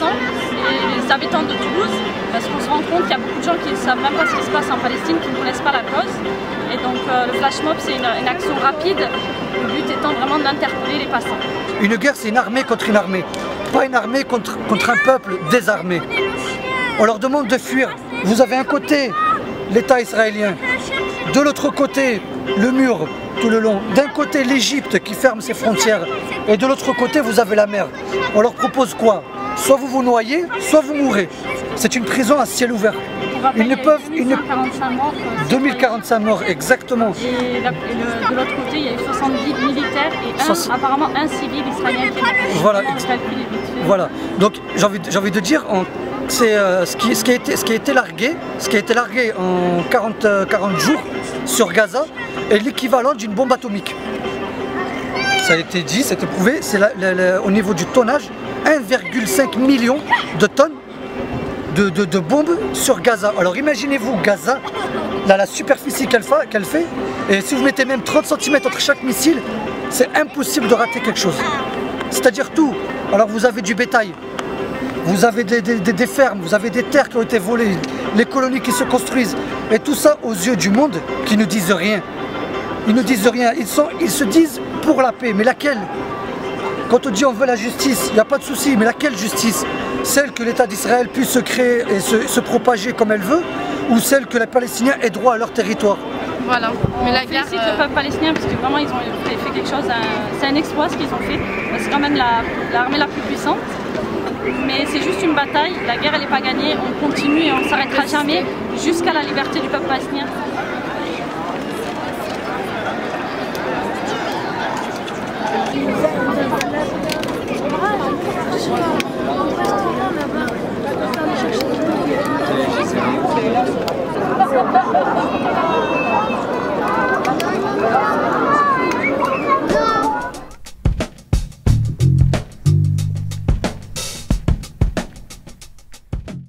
gens et les habitants de Toulouse, parce qu'on se rend compte qu'il y a beaucoup de gens qui ne savent même pas ce qui se passe en Palestine, qui ne connaissent pas la cause. Et donc le flash mob, c'est une action rapide, le but étant vraiment d'interpeller les passants. Une guerre, c'est une armée contre une armée, pas une armée contre un peuple désarmé. On leur demande de fuir. Vous avez un côté l'État israélien, de l'autre côté le mur tout le long, d'un côté l'Égypte qui ferme ses frontières et de l'autre côté vous avez la mer. On leur propose quoi? Soit vous vous noyez, soit vous mourrez. C'est une prison à ciel ouvert. Ils ne peuvent... 2045 morts, exactement. Et de l'autre côté, il y a eu 70 militaires et apparemment un civil israélien qui est mort. Voilà. Voilà. Donc j'ai envie de dire, c'est ce qui a été largué en 40 jours sur Gaza est l'équivalent d'une bombe atomique. Ça a été dit, c'est prouvé, c'est au niveau du tonnage, 1,5 million de tonnes de bombes sur Gaza. Alors imaginez-vous Gaza, là, la superficie qu'elle fait, et si vous mettez même 30 cm entre chaque missile, c'est impossible de rater quelque chose. C'est-à-dire tout. Alors vous avez du bétail, vous avez des fermes, vous avez des terres qui ont été volées, les colonies qui se construisent, et tout ça aux yeux du monde qui ne disent rien. Ils ne disent rien, ils se disent pour la paix, mais laquelle? Quand on dit on veut la justice, il n'y a pas de souci, mais laquelle justice? Celle que l'État d'Israël puisse se créer et se propager comme elle veut, ou celle que les Palestiniens aient droit à leur territoire? Voilà, mais la guerre, félicite le peuple palestinien parce que vraiment ils ont fait quelque chose, c'est un exploit ce qu'ils ont fait, c'est quand même l'armée la plus puissante. Mais c'est juste une bataille, la guerre elle n'est pas gagnée, on continue et on ne s'arrêtera jamais jusqu'à la liberté du peuple palestinien. Wow.